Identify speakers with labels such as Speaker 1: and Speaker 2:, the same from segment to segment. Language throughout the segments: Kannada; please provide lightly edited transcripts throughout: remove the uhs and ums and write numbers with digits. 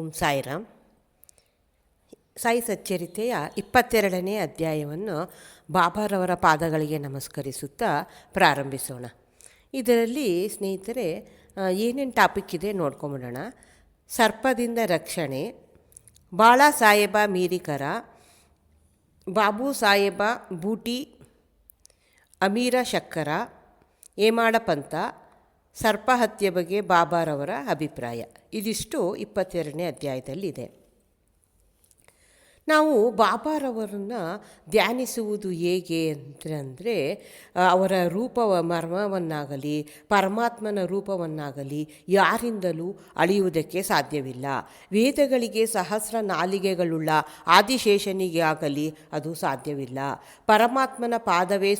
Speaker 1: ಓಂ ಸಾಯಿರಾಮ್. ಸಾಯಿ ಸಚ್ಚರಿತೆಯ 22ನೇ ಅಧ್ಯಾಯವನ್ನು ಬಾಬಾರವರ ಪಾದಗಳಿಗೆ ನಮಸ್ಕರಿಸುತ್ತಾ ಪ್ರಾರಂಭಿಸೋಣ. ಇದರಲ್ಲಿ ಸ್ನೇಹಿತರೆ ಏನೇನು ಟಾಪಿಕ್ ಇದೆ ನೋಡ್ಕೊಂಬಿಡೋಣ. ಸರ್ಪದಿಂದ ರಕ್ಷಣೆ, ಬಾಳಾ ಸಾಹೇಬ ಮೀರಿಕರ, ಬಾಬು ಸಾಹೇಬ ಬೂಟಿ, ಅಮೀರ ಶಕ್ಕರ, ಏಮಾಡ ಪಂಥ, ಸರ್ಪ ಹತ್ಯೆ ಬಗ್ಗೆ ಬಾಬಾರವರ ಅಭಿಪ್ರಾಯ. ಇದಿಷ್ಟು 22ನೇ ಅಧ್ಯಾಯದಲ್ಲಿದೆ. ನಾವು ಬಾಬಾರವರನ್ನು ಧ್ಯಾನಿಸುವುದು ಹೇಗೆ ಅಂತಂದರೆ, ಅವರ ಮರ್ಮವನ್ನಾಗಲಿ ಪರಮಾತ್ಮನ ರೂಪವನ್ನಾಗಲಿ ಯಾರಿಂದಲೂ ಅಳಿಯುವುದಕ್ಕೆ ಸಾಧ್ಯವಿಲ್ಲ. ವೇದಗಳಿಗೆ ಸಹಸ್ರ ನಾಲಿಗೆಗಳುಳ್ಳ ಆದಿಶೇಷನಿಗೆ ಆಗಲಿ ಅದು ಸಾಧ್ಯವಿಲ್ಲ. ಪರಮಾತ್ಮನ ಪಾದವೇ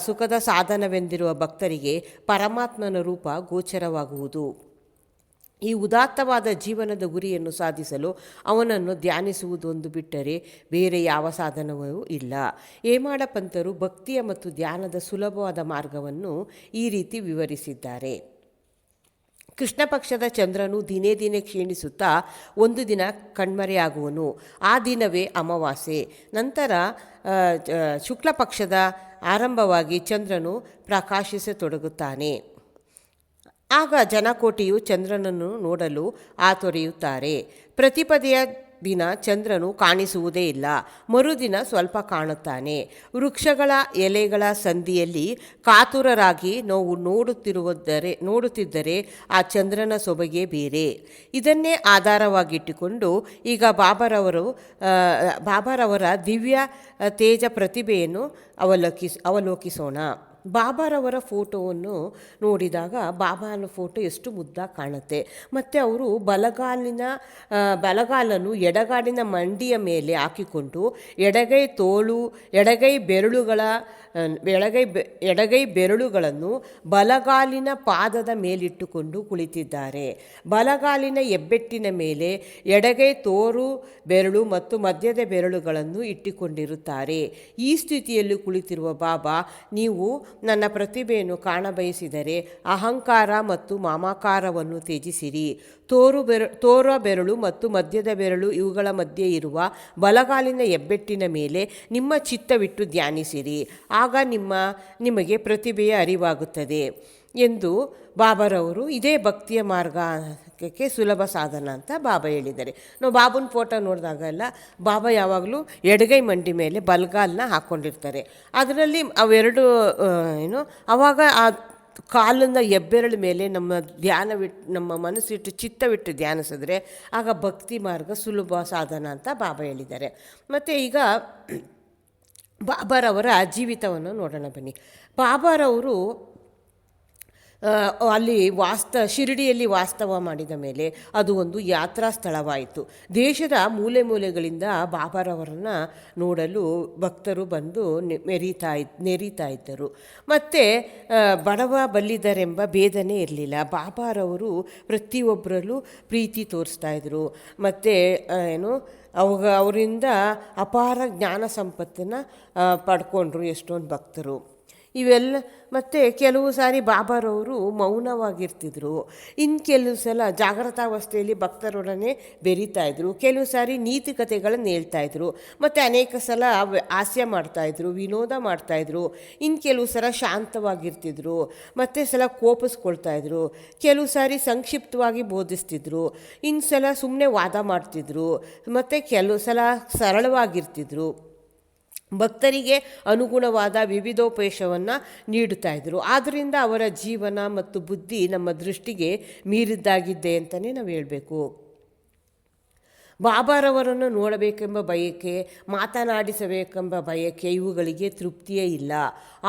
Speaker 1: ಸುಖದ ಸಾಧನವೆಂದಿರುವ ಭಕ್ತರಿಗೆ ಪರಮಾತ್ಮನ ರೂಪ ಗೋಚರವಾಗುವುದು. ಈ ಉದಾತ್ತವಾದ ಜೀವನದ ಗುರಿಯನ್ನು ಸಾಧಿಸಲು ಅವನನ್ನು ಧ್ಯಾನಿಸುವುದೊಂದು ಬಿಟ್ಟರೆ ಬೇರೆ ಯಾವ ಸಾಧನವೂ ಇಲ್ಲ. ಏಮಾಡ ಪಂಥರು ಭಕ್ತಿಯ ಮತ್ತು ಧ್ಯಾನದ ಸುಲಭವಾದ ಮಾರ್ಗವನ್ನು ಈ ರೀತಿ ವಿವರಿಸಿದ್ದಾರೆ. ಕೃಷ್ಣ ಪಕ್ಷದ ಚಂದ್ರನು ದಿನೇ ದಿನೇ ಕ್ಷೀಣಿಸುತ್ತಾ ಒಂದು ದಿನ ಕಣ್ಮರೆಯಾಗುವನು. ಆ ದಿನವೇ ಅಮಾವಾಸ್ಯೆ. ನಂತರ ಶುಕ್ಲ ಪಕ್ಷದ ಆರಂಭವಾಗಿ ಚಂದ್ರನು ಪ್ರಕಾಶಿಸತೊಡಗುತ್ತಾನೆ. ಆಗ ಜನಕೋಟಿಯು ಚಂದ್ರನನ್ನು ನೋಡಲು ಆತೊರೆಯುತ್ತಾರೆ. ಪ್ರತಿಪದೆಯ ದಿನ ಚಂದ್ರನು ಕಾಣಿಸುವುದೇ ಇಲ್ಲ. ಮರುದಿನ ಸ್ವಲ್ಪ ಕಾಣುತ್ತಾನೆ. ವೃಕ್ಷಗಳ ಎಲೆಗಳ ಸಂಧಿಯಲ್ಲಿ ಕಾತುರರಾಗಿ ನಾವು ನೋಡುತ್ತಿದ್ದರೆ ಆ ಚಂದ್ರನ ಸೊಬಗೆ ಬೇರೆ. ಇದನ್ನೇ ಆಧಾರವಾಗಿಟ್ಟುಕೊಂಡು ಈಗ ಬಾಬಾರವರ ದಿವ್ಯ ತೇಜ ಪ್ರತಿಭೆಯನ್ನು ಅವಲೋಕಿಸೋಣ. ಬಾಬಾರವರ ಫೋಟೋವನ್ನು ನೋಡಿದಾಗ ಬಾಬಾನ ಫೋಟೋ ಎಷ್ಟು ಮುದ್ದಾಗಿ ಕಾಣುತ್ತೆ. ಮತ್ತು ಅವರು ಬಲಗಾಲನ್ನು ಎಡಗಾಲಿನ ಮಂಡಿಯ ಮೇಲೆ ಹಾಕಿಕೊಂಡು ಎಡಗೈ ಬೆರಳುಗಳನ್ನು ಬಲಗಾಲಿನ ಪಾದದ ಮೇಲಿಟ್ಟುಕೊಂಡು ಕುಳಿತಿದ್ದಾರೆ. ಬಲಗಾಲಿನ ಹೆಬ್ಬೆಟ್ಟಿನ ಮೇಲೆ ಎಡಗೈ ತೋರು ಬೆರಳು ಮತ್ತು ಮಧ್ಯದ ಬೆರಳುಗಳನ್ನು ಇಟ್ಟುಕೊಂಡಿರುತ್ತಾರೆ. ಈ ಸ್ಥಿತಿಯಲ್ಲಿ ಕುಳಿತಿರುವ ಬಾಬಾ, ನೀವು ನನ್ನ ಪ್ರತಿಭೆಯನ್ನು ಕಾಣಬಯಸಿದರೆ ಅಹಂಕಾರ ಮತ್ತು ಮಮಕಾರವನ್ನು ತ್ಯಜಿಸಿರಿ. ತೋರ ಬೆರಳು ಮತ್ತು ಮಧ್ಯದ ಬೆರಳು ಇವುಗಳ ಮಧ್ಯೆ ಇರುವ ಬಲಗಾಲಿನ ಹೆಬ್ಬೆಟ್ಟಿನ ಮೇಲೆ ನಿಮ್ಮ ಚಿತ್ತವಿಟ್ಟು ಧ್ಯಾನಿಸಿರಿ. ಆಗ ನಿಮಗೆ ಪ್ರತಿಭೆಯ ಅರಿವಾಗುತ್ತದೆ ಎಂದು ಬಾಬಾರವರು ಇದೇ ಭಕ್ತಿಯ ಮಾರ್ಗಕ್ಕೆ ಸುಲಭ ಸಾಧನ ಅಂತ ಬಾಬಾ ಹೇಳಿದ್ದಾರೆ. ನಾವು ಬಾಬನ ಫೋಟೋ ನೋಡಿದಾಗೆಲ್ಲ ಬಾಬಾ ಯಾವಾಗಲೂ ಎಡಗೈ ಮಂಡಿ ಮೇಲೆ ಬಲಗಾಲನ್ನ ಹಾಕ್ಕೊಂಡಿರ್ತಾರೆ. ಅದರಲ್ಲಿ ಅವೆರಡು ಆವಾಗ ಆ ಕಾಲನ್ನ ಹೆಬ್ಬೆರಳ ಮೇಲೆ ನಮ್ಮ ಮನಸ್ಸಿಟ್ಟು ಚಿತ್ತವಿಟ್ಟು ಧ್ಯಾನಿಸಿದ್ರೆ ಆಗ ಭಕ್ತಿ ಮಾರ್ಗ ಸುಲಭ ಸಾಧನ ಅಂತ ಬಾಬಾ ಹೇಳಿದ್ದಾರೆ. ಮತ್ತು ಈಗ ಬಾಬಾರವರ ಜೀವಿತವನ್ನು ನೋಡೋಣ ಬನ್ನಿ. ಬಾಬಾರವರು ಅಲ್ಲಿ ಶಿರಡಿಯಲ್ಲಿ ವಾಸ್ತವ ಮಾಡಿದ ಮೇಲೆ ಅದು ಒಂದು ಯಾತ್ರಾ ಸ್ಥಳವಾಯಿತು. ದೇಶದ ಮೂಲೆ ಮೂಲೆಗಳಿಂದ ಬಾಬಾರವರನ್ನು ನೋಡಲು ಭಕ್ತರು ಬಂದು ನೆರೀತಾ ಇದ್ದರು. ಮತ್ತು ಬಡವ ಬಲ್ಲಿದರೆಂಬ ಭೇದನೆ ಇರಲಿಲ್ಲ. ಬಾಬಾರವರು ಪ್ರತಿಯೊಬ್ಬರಲ್ಲೂ ಪ್ರೀತಿ ತೋರಿಸ್ತಾಯಿದ್ರು. ಮತ್ತು ಅವರಿಂದ ಅಪಾರ ಜ್ಞಾನ ಸಂಪತ್ತನ್ನು ಪಡ್ಕೊಂಡ್ರು ಎಷ್ಟೊಂದು ಭಕ್ತರು. ಇವೆಲ್ಲ ಮತ್ತು ಕೆಲವು ಸಾರಿ ಬಾಬಾರವರು ಮೌನವಾಗಿರ್ತಿದ್ರು. ಇನ್ನು ಕೆಲವು ಸಲ ಜಾಗೃತಾವಸ್ಥೆಯಲ್ಲಿ ಭಕ್ತರೊಡನೆ ಬೆರೀತಾಯಿದ್ರು. ಕೆಲವು ಸಾರಿ ನೀತಿ ಕಥೆಗಳನ್ನು ಹೇಳ್ತಾಯಿದ್ರು. ಮತ್ತು ಅನೇಕ ಸಲ ಹಾಸ್ಯ ಮಾಡ್ತಾಯಿದ್ರು, ವಿನೋದ ಮಾಡ್ತಾಯಿದ್ರು. ಇನ್ನು ಕೆಲವು ಸಲ ಶಾಂತವಾಗಿರ್ತಿದ್ರು, ಮತ್ತು ಸಲ ಕೋಪಿಸ್ಕೊಳ್ತಾಯಿದ್ರು. ಕೆಲವು ಸಾರಿ ಸಂಕ್ಷಿಪ್ತವಾಗಿ ಬೋಧಿಸ್ತಿದ್ರು. ಇನ್ನು ಸಲ ಸುಮ್ಮನೆ ವಾದ ಮಾಡ್ತಿದ್ರು. ಮತ್ತು ಕೆಲವು ಸಲ ಸರಳವಾಗಿರ್ತಿದ್ರು. ಭಕ್ತರಿಗೆ ಅನುಗುಣವಾದ ವಿವಿಧೋಪದೇಶವನ್ನು ನೀಡುತ್ತಾಯಿದ್ರು. ಆದ್ದರಿಂದ ಅವರ ಜೀವನ ಮತ್ತು ಬುದ್ಧಿ ನಮ್ಮ ದೃಷ್ಟಿಗೆ ಮೀರಿದ್ದಾಗಿದೆ ಅಂತಲೇ ನಾವು ಹೇಳಬೇಕು. ಬಾಬಾರವರನ್ನು ನೋಡಬೇಕೆಂಬ ಬಯಕೆ, ಮಾತನಾಡಿಸಬೇಕೆಂಬ ಬಯಕೆ ಇವುಗಳಿಗೆ ತೃಪ್ತಿಯೇ ಇಲ್ಲ.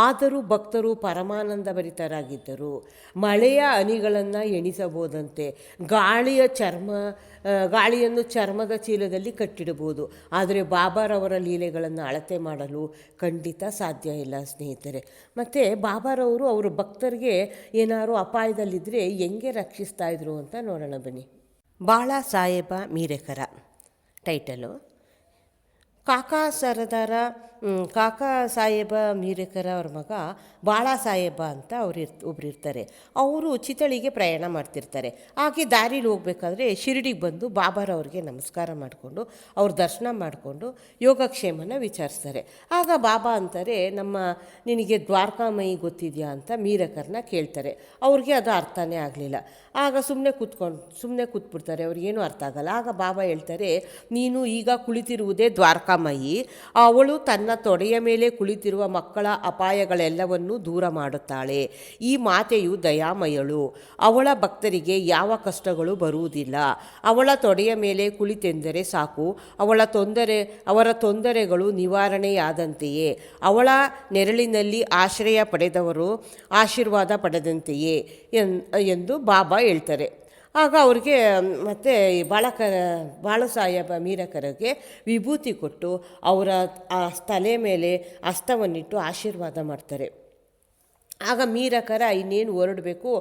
Speaker 1: ಆದರೂ ಭಕ್ತರು ಪರಮಾನಂದ ಭರಿತರಾಗಿದ್ದರು. ಮಳೆಯ ಹನಿಗಳನ್ನು ಎಣಿಸಬಹುದಂತೆ. ಗಾಳಿಯನ್ನು ಚರ್ಮದ ಚೀಲದಲ್ಲಿ ಕಟ್ಟಿಡಬಹುದು. ಆದರೆ ಬಾಬಾರವರ ಲೀಲೆಗಳನ್ನು ಅಳತೆ ಮಾಡಲು ಖಂಡಿತ ಸಾಧ್ಯ ಇಲ್ಲ ಸ್ನೇಹಿತರೆ. ಮತ್ತು ಬಾಬಾರವರು ಅವರು ಭಕ್ತರಿಗೆ ಏನಾದ್ರು ಅಪಾಯದಲ್ಲಿದ್ದರೆ ಹೆಂಗೆ ರಕ್ಷಿಸ್ತಾಯಿದ್ರು ಅಂತ ನೋಡೋಣ ಬನ್ನಿ. ಬಾಳಾ ಸಾಹೇಬ ಮೀರಿಕರ ಟೈಟಲು. ಕಾಕಾ ಸರದಾರ ಕಾಕಾ ಸಾಹೇಬ ಮೀರಕರ ಅವ್ರ ಮಗ ಬಾಳ ಸಾಹೇಬ ಅಂತ ಒಬ್ರು ಇರ್ತಾರೆ. ಅವರು ಚಿತಳಿಗೆ ಪ್ರಯಾಣ ಮಾಡ್ತಿರ್ತಾರೆ. ಹಾಗೆ ದಾರಿಲಿ ಹೋಗ್ಬೇಕಾದ್ರೆ ಶಿರಡಿಗೆ ಬಂದು ಬಾಬಾರವ್ರಿಗೆ ನಮಸ್ಕಾರ ಮಾಡಿಕೊಂಡು ಅವ್ರ ದರ್ಶನ ಮಾಡಿಕೊಂಡು ಯೋಗಕ್ಷೇಮನ ವಿಚಾರಿಸ್ತಾರೆ. ಆಗ ಬಾಬಾ ಅಂತಾರೆ, ನಿನಗೆ ದ್ವಾರಕಾಮಯಿ ಗೊತ್ತಿದೆಯಾ ಅಂತ ಮೀರಕರನ್ನ ಕೇಳ್ತಾರೆ. ಅವ್ರಿಗೆ ಅದು ಅರ್ಥನೇ ಆಗಲಿಲ್ಲ. ಆಗ ಸುಮ್ಮನೆ ಕೂತ್ಬಿಡ್ತಾರೆ, ಅವ್ರಿಗೇನು ಅರ್ಥ ಆಗಲ್ಲ. ಆಗ ಬಾಬಾ ಹೇಳ್ತಾರೆ, ನೀನು ಈಗ ಕುಳಿತಿರುವುದೇ ದ್ವಾರಕಾಮಯಿ. ಅವಳು ತನ್ನ ತೊಡೆಯ ಮೇಲೆ ಕುಳಿತಿರುವ ಮಕ್ಕಳ ಅಪಾಯಗಳೆಲ್ಲವನ್ನೂ ದೂರ ಮಾಡುತ್ತಾಳೆ. ಈ ಮಾತೆಯು ದಯಾಮಯಳು. ಅವಳ ಭಕ್ತರಿಗೆ ಯಾವ ಕಷ್ಟಗಳು ಬರುವುದಿಲ್ಲ. ಅವಳ ತೊಡೆಯ ಮೇಲೆ ಕುಳಿತೆಂದರೆ ಸಾಕು, ಅವರ ತೊಂದರೆಗಳು ನಿವಾರಣೆಯಾದಂತೆಯೇ. ಅವಳ ನೆರಳಿನಲ್ಲಿ ಆಶ್ರಯ ಪಡೆದವರು ಆಶೀರ್ವಾದ ಪಡೆದಂತೆಯೇ ಎಂದು ಬಾಬಾ ಹೇಳ್ತಾರೆ. ಆಗ ಅವ್ರಿಗೆ ಮತ್ತು ಬಾಳಸಾಹೇಬ ಮೀರಕರಿಗೆ ವಿಭೂತಿ ಕೊಟ್ಟು ಅವರ ತಲೆ ಮೇಲೆ ಹಸ್ತವನ್ನಿಟ್ಟು ಆಶೀರ್ವಾದ ಮಾಡ್ತಾರೆ. ಆಗ ಮೀರಕರ ಇನ್ನೇನು ಹೊರಡಬೇಕು.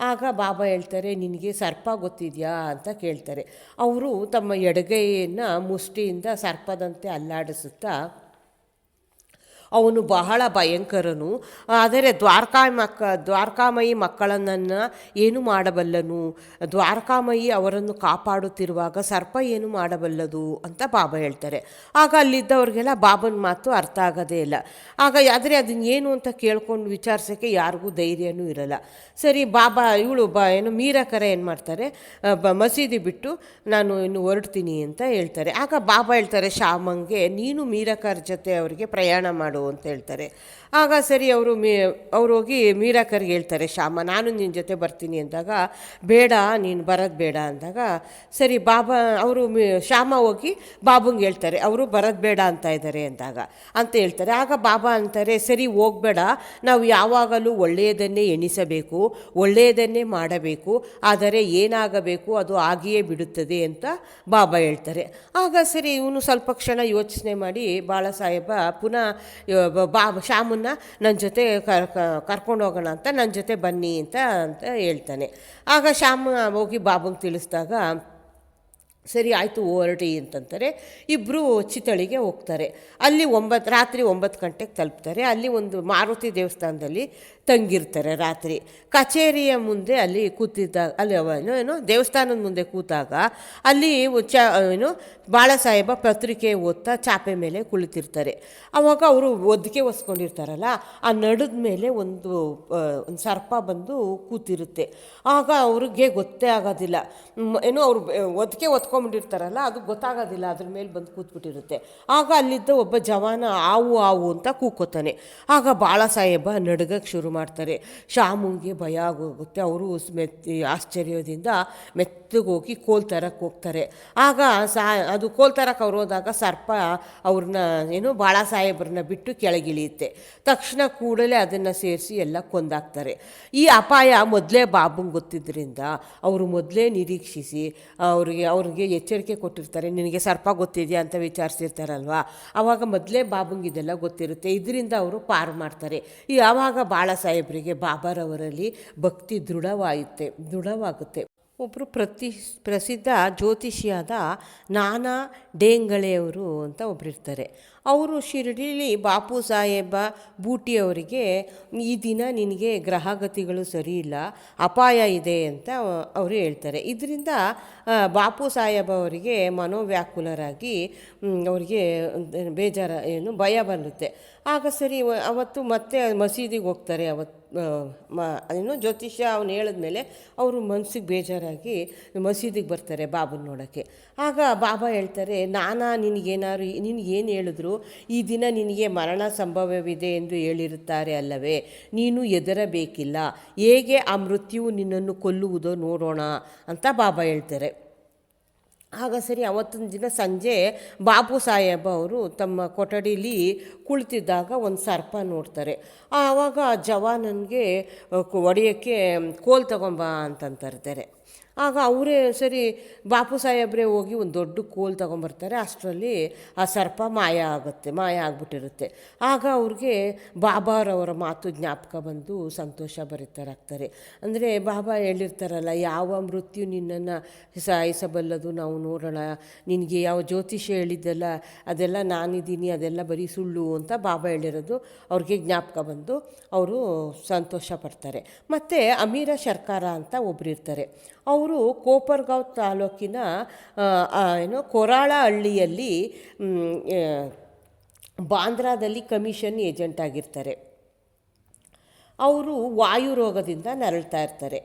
Speaker 1: ಆಗ ಬಾಬಾ ಹೇಳ್ತಾರೆ, ನಿನಗೆ ಸರ್ಪ ಗೊತ್ತಿದೆಯಾ ಅಂತ ಕೇಳ್ತಾರೆ. ಅವರು ತಮ್ಮ ಎಡಗೈಯನ್ನು ಮುಷ್ಟಿಯಿಂದ ಸರ್ಪದಂತೆ ಅಲ್ಲಾಡಿಸುತ್ತಾ, ಅವನು ಬಹಳ ಭಯಂಕರನು, ಆದರೆ ದ್ವಾರಕಾಮಯಿ ಮಕ್ಕಳನ್ನು ಏನು ಮಾಡಬಲ್ಲನು? ದ್ವಾರಕಾಮಯಿ ಅವರನ್ನು ಕಾಪಾಡುತ್ತಿರುವಾಗ ಸರ್ಪ ಏನು ಮಾಡಬಲ್ಲದು ಅಂತ ಬಾಬಾ ಹೇಳ್ತಾರೆ. ಆಗ ಅಲ್ಲಿದ್ದವ್ರಿಗೆಲ್ಲ ಬಾಬನ ಮಾತು ಅರ್ಥ ಆಗೋದೇ ಇಲ್ಲ. ಆದರೆ ಅದನ್ನ ಏನು ಅಂತ ಕೇಳ್ಕೊಂಡು ವಿಚಾರಿಸೋಕ್ಕೆ ಯಾರಿಗೂ ಧೈರ್ಯನೂ ಇರಲ್ಲ. ಸರಿ, ಬಾಬಾ ಮೀರಕರ ಏನು ಮಾಡ್ತಾರೆ, ಮಸೀದಿ ಬಿಟ್ಟು ನಾನು ಇನ್ನು ಹೊರಡ್ತೀನಿ ಅಂತ ಹೇಳ್ತಾರೆ. ಆಗ ಬಾಬಾ ಹೇಳ್ತಾರೆ ಶ್ಯಾಮಂಗೆ, ನೀನು ಮೀರಕರ ಜೊತೆ ಅವರಿಗೆ ಪ್ರಯಾಣ ಮಾಡು ಅಂತ ಹೇಳ್ತಾರೆ. ಆಗ ಸರಿ, ಅವರು ಹೋಗಿ ಮೀರಕರ್ಗೆ ಹೇಳ್ತಾರೆ, ಶ್ಯಾಮ ನಾನು ನಿನ್ನ ಜೊತೆ ಬರ್ತೀನಿ ಅಂದಾಗ, ಬೇಡ ನೀನು ಬರೋದು ಬೇಡ ಅಂದಾಗ, ಸರಿ ಬಾಬಾ ಅವರು ಶ್ಯಾಮ ಹೋಗಿ ಬಾಬಂಗೆ ಹೇಳ್ತಾರೆ, ಅವರು ಬರೋದು ಬೇಡ ಅಂತ ಇದ್ದಾರೆ ಅಂತ ಹೇಳ್ತಾರೆ. ಆಗ ಬಾಬಾ ಅಂತಾರೆ, ಸರಿ ಹೋಗಬೇಡ, ನಾವು ಯಾವಾಗಲೂ ಒಳ್ಳೆಯದನ್ನೇ ಎಣಿಸಬೇಕು, ಒಳ್ಳೆಯದನ್ನೇ ಮಾಡಬೇಕು, ಆದರೆ ಏನಾಗಬೇಕು ಅದು ಆಗಿಯೇ ಬಿಡುತ್ತದೆ ಅಂತ ಬಾಬಾ ಹೇಳ್ತಾರೆ. ಆಗ ಸರಿ, ಇವನು ಸ್ವಲ್ಪ ಕ್ಷಣ ಯೋಚನೆ ಮಾಡಿ ಬಾಳಸಾಹೇಬ ಪುನಃ ಶ್ಯಾಮನ್ನ ನನ್ನ ಜೊತೆ ಕರ್ಕೊಂಡು ಹೋಗೋಣ ಅಂತ, ನನ್ನ ಜೊತೆ ಬನ್ನಿ ಅಂತ ಹೇಳ್ತಾನೆ. ಆಗ ಶ್ಯಾಮ ಹೋಗಿ ಬಾಬಂಗೆ ತಿಳಿಸಿದಾಗ, ಸರಿ ಆಯಿತು ಹೊರಟಿ ಅಂತಂತಾರೆ. ಇಬ್ಬರು ಚಿತಳಿಗೆ ಹೋಗ್ತಾರೆ. ಅಲ್ಲಿ ರಾತ್ರಿ 9 ಗಂಟೆಗೆ ತಲುಪ್ತಾರೆ. ಅಲ್ಲಿ ಒಂದು ಮಾರುತಿ ದೇವಸ್ಥಾನದಲ್ಲಿ ತಂಗಿರ್ತಾರೆ ರಾತ್ರಿ. ಕಚೇರಿಯ ಮುಂದೆ ಅಲ್ಲಿ ಕೂತಿದ್ದಾಗ, ಅಲ್ಲಿ ದೇವಸ್ಥಾನದ ಮುಂದೆ ಕೂತಾಗ ಅಲ್ಲಿ ಬಾಳಸಾಹೇಬ ಪತ್ರಿಕೆ ಓದ್ತಾ ಚಾಪೆ ಮೇಲೆ ಕುಳಿತಿರ್ತಾರೆ. ಆವಾಗ ಅವರು ಒದ್ದಿಗೆ ಒಸ್ಕೊಂಡಿರ್ತಾರಲ್ಲ, ಆ ನಡುದ ಮೇಲೆ ಒಂದು ಸರ್ಪ ಬಂದು ಕೂತಿರುತ್ತೆ. ಆಗ ಅವ್ರಿಗೆ ಗೊತ್ತೇ ಆಗೋದಿಲ್ಲ, ಅವರು ಒದ್ದಿಗೆ ಒತ್ಕೊಂಡ್ಬಿಟ್ಟಿರ್ತಾರಲ್ಲ, ಅದು ಗೊತ್ತಾಗೋದಿಲ್ಲ, ಅದ್ರ ಮೇಲೆ ಬಂದು ಕೂತ್ಬಿಟ್ಟಿರುತ್ತೆ. ಆಗ ಅಲ್ಲಿದ್ದ ಒಬ್ಬ ಜವಾನ ಆವು ಅಂತ ಕೂಕೋತಾನೆ. ಆಗ ಬಾಳಸಾಹೇಬ ನಡುಗಕ್ಕೆ ಶುರು ಮಾಡ್ತಾರೆ. ಶ್ಯಾಮುಂಗೆ ಭಯ ಆಗೋಗುತ್ತೆ. ಅವರು ಆಶ್ಚರ್ಯದಿಂದ ಮೆತ್ತಗೋಗಿ ಕೋಲ್ ತರಕ್ಕೆ ಹೋಗ್ತಾರೆ. ಆಗ ಅದು ಕೋಲ್ ತರಕ್ಕೆ ಅವ್ರು ಹೋದಾಗ ಸರ್ಪ ಅವ್ರನ್ನ ಬಾಳಸಾಹೇಬ್ರನ್ನ ಬಿಟ್ಟು ಕೆಳಗಿಳಿಯುತ್ತೆ. ತಕ್ಷಣ ಕೂಡಲೇ ಅದನ್ನು ಸೇರಿಸಿ ಎಲ್ಲ ಕೊಂದಾಕ್ತಾರೆ. ಈ ಅಪಾಯ ಮೊದಲೇ ಬಾಬಂಗೆ ಗೊತ್ತಿದ್ದರಿಂದ ಅವರು ಮೊದಲೇ ನಿರೀಕ್ಷಿಸಿ ಅವ್ರಿಗೆ ಎಚ್ಚರಿಕೆ ಕೊಟ್ಟಿರ್ತಾರೆ. ನಿನಗೆ ಸರ್ಪ ಗೊತ್ತಿದೆಯಾ ಅಂತ ವಿಚಾರಿಸಿರ್ತಾರಲ್ವ, ಆವಾಗ ಮೊದಲೇ ಬಾಬಂಗೆ ಇದೆಲ್ಲ ಗೊತ್ತಿರುತ್ತೆ. ಇದರಿಂದ ಅವರು ಪಾರು ಮಾಡ್ತಾರೆ. ಆವಾಗ ಬಾಳಸಾಹೇಬ್ರಿಗೆ ಬಾಬಾರವರಲ್ಲಿ ಭಕ್ತಿ ದೃಢವಾಗುತ್ತೆ. ಒಬ್ಬರು ಪ್ರಸಿದ್ಧ ಜ್ಯೋತಿಷಿಯಾದ ನಾನಾ ಡೇಂಗಳೆಯವರು ಅಂತ ಒಬ್ಬರಿರ್ತಾರೆ. ಅವರು ಶಿರಡಿಲಿ ಬಾಪು ಸಾಹೇಬ ಬೂಟಿಯವರಿಗೆ, ಈ ದಿನ ನಿನಗೆ ಗ್ರಹಗತಿಗಳು ಸರಿ ಇಲ್ಲ, ಅಪಾಯ ಇದೆ ಅಂತ ಅವರು ಹೇಳ್ತಾರೆ. ಇದರಿಂದ ಬಾಪು ಸಾಹೇಬ ಅವರಿಗೆ ಮನೋವ್ಯಾಕುಲರಾಗಿ ಅವರಿಗೆ ಭಯ ಬರುತ್ತೆ. ಆಗ ಸರಿ, ಅವತ್ತು ಮತ್ತೆ ಮಸೀದಿಗೆ ಹೋಗ್ತಾರೆ. ಜ್ಯೋತಿಷ್ಯ ಅವನು ಹೇಳಿದ್ಮೇಲೆ ಅವರು ಮನಸ್ಸಿಗೆ ಬೇಜಾರಾಗಿ ಮಸೀದಿಗೆ ಬರ್ತಾರೆ ಬಾಬನ ನೋಡೋಕ್ಕೆ. ಆಗ ಬಾಬಾ ಹೇಳ್ತಾರೆ, ನಿನಗೇನು ಹೇಳಿದ್ರು, ಈ ದಿನ ನಿನಗೆ ಮರಣ ಸಂಭವವಿದೆ ಎಂದು ಹೇಳಿರುತ್ತಾರೆ ಅಲ್ಲವೇ, ನೀನು ಹೆದರಬೇಕಿಲ್ಲ, ಹೇಗೆ ಆ ಮೃತ್ಯುವು ನಿನ್ನನ್ನು ಕೊಲ್ಲುವುದೋ ನೋಡೋಣ ಅಂತ ಬಾಬಾ ಹೇಳ್ತಾರೆ. ಆಗ ಸರಿ, ಅವತ್ತೊಂದು ದಿನ ಸಂಜೆ ಬಾಪು ಸಾಹೇಬ ಅವರು ತಮ್ಮ ಕೊಠಡಿಲಿ ಕುಳಿತಿದ್ದಾಗ ಒಂದು ಸರ್ಪ ನೋಡ್ತಾರೆ. ಆವಾಗ ಜವಾನನಿಗೆ ಹೊಡೆಯೋಕ್ಕೆ ಕೋಲ್ ತಗೊಂಬ ಅಂತಂತಿರ್ತಾರೆ. ಆಗ ಅವರೇ ಸರಿ ಬಾಪು ಸಾಹೇಬ್ರೆ ಹೋಗಿ ಒಂದು ದೊಡ್ಡ ಕೋಲ್ ತೊಗೊಂಬರ್ತಾರೆ. ಅಷ್ಟರಲ್ಲಿ ಆ ಸರ್ಪ ಮಾಯ ಆಗಿಬಿಟ್ಟಿರುತ್ತೆ. ಆಗ ಅವ್ರಿಗೆ ಬಾಬಾರವರ ಮಾತು ಜ್ಞಾಪಕ ಬಂದು ಸಂತೋಷ ಭರಿತರಾಗ್ತಾರೆ. ಅಂದರೆ ಬಾಬಾ ಹೇಳಿರ್ತಾರಲ್ಲ, ಯಾವ ಮೃತ್ಯು ನಿನ್ನನ್ನು ಸಾಯಿಸಬಲ್ಲದು ನಾವು ನೋಡೋಣ, ನಿನಗೆ ಯಾವ ಜ್ಯೋತಿಷ್ಯ ಹೇಳಿದ್ದೆಲ್ಲ ಅದೆಲ್ಲ ನಾನಿದ್ದೀನಿ, ಅದೆಲ್ಲ ಬರೀ ಸುಳ್ಳು ಅಂತ ಬಾಬಾ ಹೇಳಿರೋದು ಅವ್ರಿಗೆ ಜ್ಞಾಪಕ ಬಂದು ಅವರು ಸಂತೋಷ ಪಡ್ತಾರೆ. ಮತ್ತು ಅಮೀರ ಸರ್ಕಾರ ಅಂತ ಒಬ್ಬರು ಇರ್ತಾರೆ. ಅವರು ಕೋಪರ್ಗಾಂವ್ ತಾಲೂಕಿನ ಕೊರಾಳ ಹಳ್ಳಿಯಲ್ಲಿ ಬಾಂದ್ರಾದಲ್ಲಿ ಕಮಿಷನ್ ಏಜೆಂಟ್ ಆಗಿರ್ತಾರೆ. ಅವರು ವಾಯು ರೋಗದಿಂದ ನರಳ್ತಾ ಇರ್ತಾರೆ.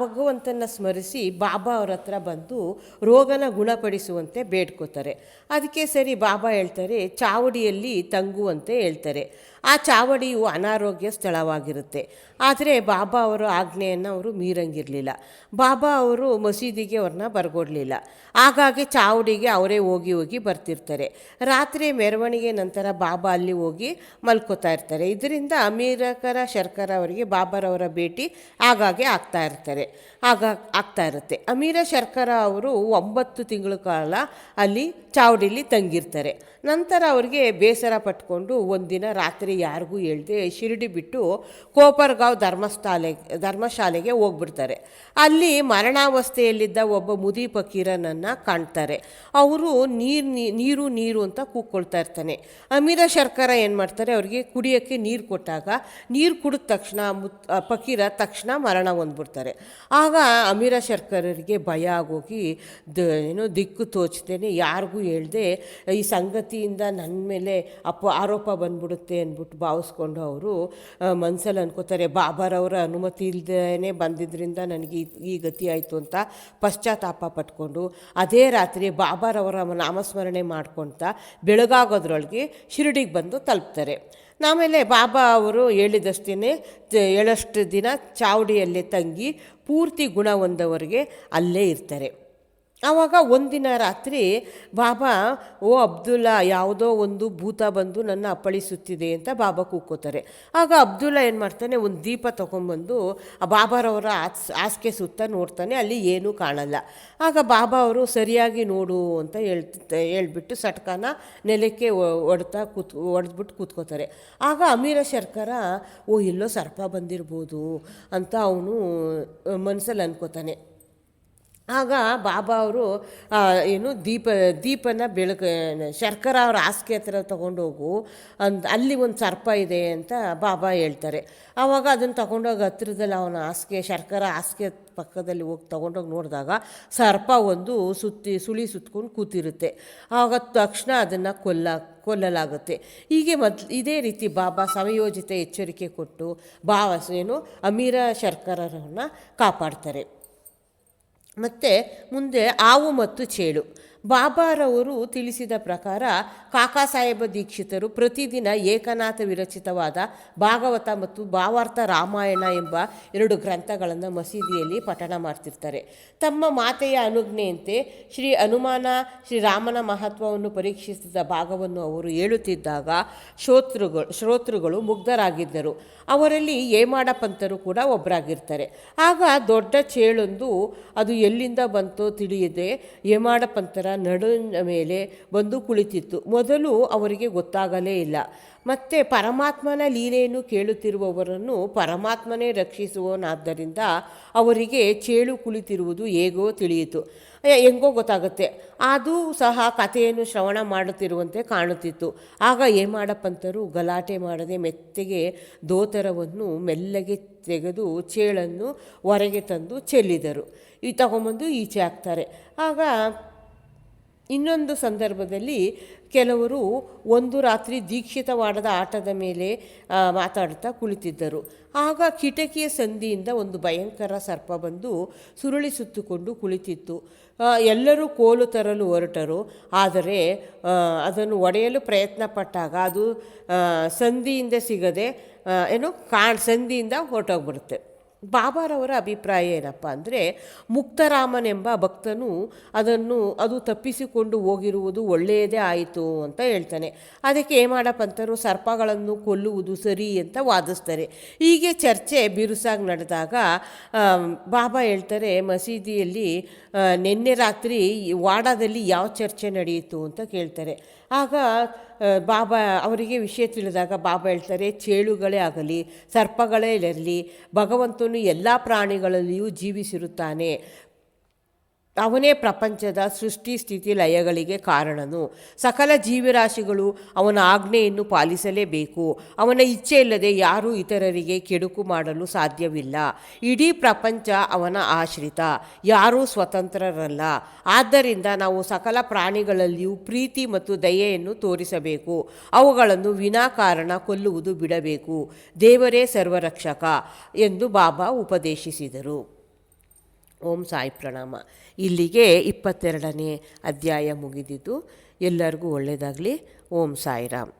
Speaker 1: ಭಗವಂತನ ಸ್ಮರಿಸಿ ಬಾಬಾ ಅವ್ರ ಹತ್ರ ಬಂದು ರೋಗನ ಗುಣಪಡಿಸುವಂತೆ ಬೇಡ್ಕೋತಾರೆ. ಅದಕ್ಕೆ ಸರಿ ಬಾಬಾ ಹೇಳ್ತಾರೆ ಚಾವಡಿಯಲ್ಲಿ ತಂಗುವಂತೆ ಹೇಳ್ತಾರೆ. ಆ ಚಾವಡಿಯು ಅನಾರೋಗ್ಯ ಸ್ಥಳವಾಗಿರುತ್ತೆ. ಆದರೆ ಬಾಬಾ ಅವರ ಆಜ್ಞೆಯನ್ನು ಅವರು ಮೀರಂಗಿರಲಿಲ್ಲ. ಬಾಬಾ ಅವರು ಮಸೀದಿಗೆ ಅವ್ರನ್ನ ಬರ್ಗೊಡ್ಲಿಲ್ಲ. ಹಾಗಾಗಿ ಚಾವಡಿಗೆ ಅವರೇ ಹೋಗಿ ಬರ್ತಿರ್ತಾರೆ. ರಾತ್ರಿ ಮೆರವಣಿಗೆ ನಂತರ ಬಾಬಾ ಅಲ್ಲಿ ಹೋಗಿ ಮಲ್ಕೋತಾ ಇರ್ತಾರೆ. ಇದರಿಂದ ಅಮೀರಕರ ಶರ್ಕರ ಅವರಿಗೆ ಬಾಬಾರವರ ಭೇಟಿ ಆಗಾಗ್ಗೆ ಆಗ್ತಾ ಇರುತ್ತೆ. ಅಮೀರ ಶರ್ಕರ ಅವರು 9 ತಿಂಗಳ ಕಾಲ ಅಲ್ಲಿ ಚಾವಡಿಲಿ ತಂಗಿರ್ತಾರೆ. ನಂತರ ಅವ್ರಿಗೆ ಬೇಸರ ಪಟ್ಕೊಂಡು ಒಂದಿನ ರಾತ್ರಿ ಯಾರಿಗೂ ಹೇಳ್ದೆ ಶಿರಡಿ ಬಿಟ್ಟು ಕೋಪರ್ಗಾಂವ್ ಧರ್ಮಶಾಲೆಗೆ ಹೋಗ್ಬಿಡ್ತಾರೆ. ಅಲ್ಲಿ ಮರಣಾವಸ್ಥೆಯಲ್ಲಿದ್ದ ಒಬ್ಬ ಮುದಿ ಫಕೀರನನ್ನು ಕಾಣ್ತಾರೆ. ಅವರು ನೀರು ಅಂತ ಕೂಗ್ಕೊಳ್ತಾ ಇರ್ತಾನೆ. ಅಮೀರ ಶರ್ಕರ ಏನು ಮಾಡ್ತಾರೆ, ಅವ್ರಿಗೆ ಕುಡಿಯೋಕ್ಕೆ ನೀರು ಕೊಟ್ಟಾಗ ನೀರು ಕುಡಿದ ತಕ್ಷಣ ಫಕೀರ ತಕ್ಷಣ ಮರಣ ಹೊಂದ್ಬಿಡ್ತಾರೆ. ಆಗ ಅಮೀರ ಶರ್ಕರರಿಗೆ ಭಯ ಆಗೋಗಿ ದಿಕ್ಕು ತೋಚ್ತೇನೆ ಯಾರಿಗೂ ಹೇಳ್ದೆ ಈ ಸಂಗತಿಯಿಂದ ನನ್ನ ಮೇಲೆ ಆರೋಪ ಬಂದ್ಬಿಡುತ್ತೆ ಅಂದ್ಬಿಟ್ಟು ಭಾವಿಸ್ಕೊಂಡು ಅವರು ಮನಸ್ಸಲ್ಲಿ ಅನ್ಕೋತಾರೆ, ಬಾಬಾರವರ ಅನುಮತಿ ಇಲ್ಲದೇ ಬಂದಿದ್ದರಿಂದ ನನಗೆ ಈ ಗತಿ ಆಯಿತು ಅಂತ ಪಶ್ಚಾತ್ತಾಪ ಪಟ್ಕೊಂಡು ಅದೇ ರಾತ್ರಿ ಬಾಬಾರವರ ನಾಮಸ್ಮರಣೆ ಮಾಡ್ಕೊಳ್ತಾ ಬೆಳಗಾಗೋದ್ರೊಳಗೆ ಶಿರಡಿಗೆ ಬಂದು ತಲುಪ್ತಾರೆ. ಆಮೇಲೆ ಬಾಬಾ ಅವರು ಹೇಳಷ್ಟು ದಿನ ಚಾವಡಿಯಲ್ಲೇ ತಂಗಿ ಪೂರ್ತಿ ಗುಣ ಹೊಂದವರಿಗೆ ಅಲ್ಲೇ ಇರ್ತಾರೆ. ಆವಾಗ ಒಂದಿನ ರಾತ್ರಿ ಬಾಬಾ ಅಬ್ದುಲ್ಲಾ ಯಾವುದೋ ಒಂದು ಭೂತ ಬಂದು ನನ್ನ ಅಪ್ಪಳಿಸುತ್ತಿದೆ ಅಂತ ಬಾಬಾ ಕೂಗ್ಕೋತಾರೆ. ಆಗ ಅಬ್ದುಲ್ಲಾ ಏನು ಮಾಡ್ತಾನೆ, ಒಂದು ದೀಪ ತೊಗೊಂಬಂದು ಬಾಬಾರವರ ಹಾಸಿಗೆ ಸುತ್ತ ನೋಡ್ತಾನೆ. ಅಲ್ಲಿ ಏನೂ ಕಾಣಲ್ಲ. ಆಗ ಬಾಬಾ ಅವರು ಸರಿಯಾಗಿ ನೋಡು ಅಂತ ಹೇಳ್ಬಿಟ್ಟು ಸಟ್ಕಾನ ನೆಲಕ್ಕೆ ಹೊಡೆದ್ಬಿಟ್ಟು ಕೂತ್ಕೋತಾರೆ. ಆಗ ಅಮೀರ ಶರ್ಕರ ಎಲ್ಲೋ ಸರ್ಪ ಬಂದಿರ್ಬೋದು ಅಂತ ಅವನು ಮನಸ್ಸಲ್ಲಿ ಅನ್ಕೋತಾನೆ. ಆಗ ಬಾಬಾ ಅವರು ದೀಪನ ಶರ್ಕರ ಅವ್ರ ಹಾಸಿಗೆ ಹತ್ರ ತೊಗೊಂಡೋಗು ಅಲ್ಲಿ ಒಂದು ಸರ್ಪ ಇದೆ ಅಂತ ಬಾಬಾ ಹೇಳ್ತಾರೆ. ಆವಾಗ ಅದನ್ನು ತೊಗೊಂಡೋಗಿ ಹತ್ರದಲ್ಲಿ ಅವನ ಶರ್ಕರ ಹಾಸಿಗೆ ಪಕ್ಕದಲ್ಲಿ ಹೋಗಿ ತೊಗೊಂಡೋಗಿ ನೋಡಿದಾಗ ಸರ್ಪ ಒಂದು ಸುಳಿ ಸುತ್ಕೊಂಡು ಕೂತಿರುತ್ತೆ. ಆವಾಗ ತಕ್ಷಣ ಅದನ್ನು ಕೊಲ್ಲಲಾಗುತ್ತೆ. ಹೀಗೆ ಇದೇ ರೀತಿ ಬಾಬಾ ಸಮಯೋಚಿತ ಎಚ್ಚರಿಕೆ ಕೊಟ್ಟು ಅಮೀರ ಶರ್ಕರರನ್ನು ಕಾಪಾಡ್ತಾರೆ. ಮತ್ತು ಮುಂದೆ ಹಾವು ಮತ್ತು ಚೇಳು. ಬಾಬಾರವರು ತಿಳಿಸಿದ ಪ್ರಕಾರ ಕಾಕಾ ಸಾಹೇಬ ದೀಕ್ಷಿತರು ಪ್ರತಿದಿನ ಏಕನಾಥ ವಿರಚಿತವಾದ ಭಾಗವತ ಮತ್ತು ಭಾವಾರ್ಥ ರಾಮಾಯಣ ಎಂಬ 2 ಗ್ರಂಥಗಳನ್ನು ಮಸೀದಿಯಲ್ಲಿ ಪಠಣ ಮಾಡ್ತಿರ್ತಾರೆ. ತಮ್ಮ ಮಾತೆಯ ಅನುಜ್ಞೆಯಂತೆ ಶ್ರೀರಾಮನ ಮಹತ್ವವನ್ನು ಪರೀಕ್ಷಿಸಿದ ಭಾಗವನ್ನು ಅವರು ಹೇಳುತ್ತಿದ್ದಾಗ ಶ್ರೋತೃಗಳು ಮುಗ್ಧರಾಗಿದ್ದರು. ಅವರಲ್ಲಿ ಹೇಮಾಡ ಪಂತರು ಕೂಡ ಒಬ್ಬರಾಗಿರ್ತಾರೆ. ಆಗ ದೊಡ್ಡ ಚೇಳೊಂದು ಅದು ಎಲ್ಲಿಂದ ಬಂತೋ ತಿಳಿಯದೆ ಹೇಮಾಡ ಪಂತರ ನಡುವಿನ ಮೇಲೆ ಬಂದು ಕುಳಿತಿತ್ತು. ಮೊದಲು ಅವರಿಗೆ ಗೊತ್ತಾಗಲೇ ಇಲ್ಲ. ಮತ್ತು ಪರಮಾತ್ಮನ ಲೀಲೆಯನ್ನು ಕೇಳುತ್ತಿರುವವರನ್ನು ಪರಮಾತ್ಮನೇ ರಕ್ಷಿಸುವನಾದ್ದರಿಂದ ಅವರಿಗೆ ಚೇಳು ಕುಳಿತಿರುವುದು ಹೇಗೋ ತಿಳಿಯಿತು. ಹೆಂಗೋ ಗೊತ್ತಾಗುತ್ತೆ. ಅದು ಸಹ ಕಥೆಯನ್ನು ಶ್ರವಣ ಮಾಡುತ್ತಿರುವಂತೆ ಕಾಣುತ್ತಿತ್ತು. ಆಗ ಹೇಮಾಡ ಪಂತರು ಗಲಾಟೆ ಮಾಡದೆ ಮೆತ್ತಗೆ ದೋತರವನ್ನು ಮೆಲ್ಲಗೆ ತೆಗೆದು ಚೇಳನ್ನು ಹೊರಗೆ ತಂದು ಚೆಲ್ಲಿದರು. ತಗೊಂಬಂದು ಈಚೆ ಹಾಕ್ತಾರೆ. ಆಗ ಇನ್ನೊಂದು ಸಂದರ್ಭದಲ್ಲಿ ಕೆಲವರು ಒಂದು ರಾತ್ರಿ ದೀಕ್ಷಿತವಾಡದ ಆಟದ ಮೇಲೆ ಮಾತಾಡ್ತಾ ಕುಳಿತಿದ್ದರು. ಆಗ ಕಿಟಕಿಯ ಸಂದಿಯಿಂದ ಒಂದು ಭಯಂಕರ ಸರ್ಪ ಬಂದು ಸುರುಳಿ ಸುತ್ತುಕೊಂಡು ಕುಳಿತಿತ್ತು. ಎಲ್ಲರೂ ಕೋಲು ತರಲು ಹೊರಟರು. ಆದರೆ ಅದನ್ನು ಒಡೆಯಲು ಪ್ರಯತ್ನ ಪಟ್ಟಾಗ ಅದು ಸಂದಿಯಿಂದ ಸಿಗದೆ ಸಂದಿಯಿಂದ ಹೊರಟೋಗ್ಬಿಡುತ್ತೆ. ಬಾಬಾರವರ ಅಭಿಪ್ರಾಯ ಏನಪ್ಪ ಅಂದರೆ, ಮುಕ್ತರಾಮನೆಂಬ ಭಕ್ತನು ಅದು ತಪ್ಪಿಸಿಕೊಂಡು ಹೋಗಿರುವುದು ಒಳ್ಳೆಯದೇ ಆಯಿತು ಅಂತ ಹೇಳ್ತಾನೆ. ಅದಕ್ಕೆ ಹೇಮಾಡಪಂತರು ಸರ್ಪಗಳನ್ನು ಕೊಲ್ಲುವುದು ಸರಿ ಅಂತ ವಾದಿಸ್ತಾರೆ. ಹೀಗೆ ಚರ್ಚೆ ಬಿರುಸಾಗಿ ನಡೆದಾಗ ಬಾಬಾ ಹೇಳ್ತಾರೆ, ಮಸೀದಿಯಲ್ಲಿ ನಿನ್ನೆ ರಾತ್ರಿ ವಾಡಾದಲ್ಲಿ ಯಾವ ಚರ್ಚೆ ನಡೆಯಿತು ಅಂತ ಕೇಳ್ತಾರೆ. ಆಗ ಬಾಬಾ ಅವರಿಗೆ ವಿಷಯ ತಿಳಿದಾಗ ಬಾಬಾ ಹೇಳ್ತಾರೆ, ಚೇಳುಗಳೇ ಆಗಲಿ ಸರ್ಪಗಳೇ ಇರಲಿ, ಭಗವಂತನು ಎಲ್ಲ ಪ್ರಾಣಿಗಳಲ್ಲಿಯೂ ಜೀವಿಸಿರುತ್ತಾನೆ. ಅವನೇ ಪ್ರಪಂಚದ ಸೃಷ್ಟಿ ಸ್ಥಿತಿ ಲಯಗಳಿಗೆ ಕಾರಣನು. ಸಕಲ ಜೀವರಾಶಿಗಳು ಅವನ ಆಜ್ಞೆಯನ್ನು ಪಾಲಿಸಲೇಬೇಕು. ಅವನ ಇಚ್ಛೆ ಇಲ್ಲದೆ ಯಾರೂ ಇತರರಿಗೆ ಕೆಡುಕು ಮಾಡಲು ಸಾಧ್ಯವಿಲ್ಲ. ಇಡೀ ಪ್ರಪಂಚ ಅವನ ಆಶ್ರಿತ, ಯಾರೂ ಸ್ವತಂತ್ರರಲ್ಲ. ಆದ್ದರಿಂದ ನಾವು ಸಕಲ ಪ್ರಾಣಿಗಳಲ್ಲಿಯೂ ಪ್ರೀತಿ ಮತ್ತು ದಯೆಯನ್ನು ತೋರಿಸಬೇಕು. ಅವುಗಳನ್ನು ವಿನಾಕಾರಣ ಕೊಲ್ಲುವುದು ಬಿಡಬೇಕು. ದೇವರೇ ಸರ್ವರಕ್ಷಕ ಎಂದು ಬಾಬಾ ಉಪದೇಶಿಸಿದರು. ಓಂ ಸಾಯಿ ಪ್ರಣಾಮ. ಇಲ್ಲಿಗೆ 22ನೇ ಅಧ್ಯಾಯ ಮುಗಿದಿದ್ದು. ಎಲ್ಲರಿಗೂ ಒಳ್ಳೆಯದಾಗಲಿ. ಓಂ ಸಾಯಿರಾಮ್.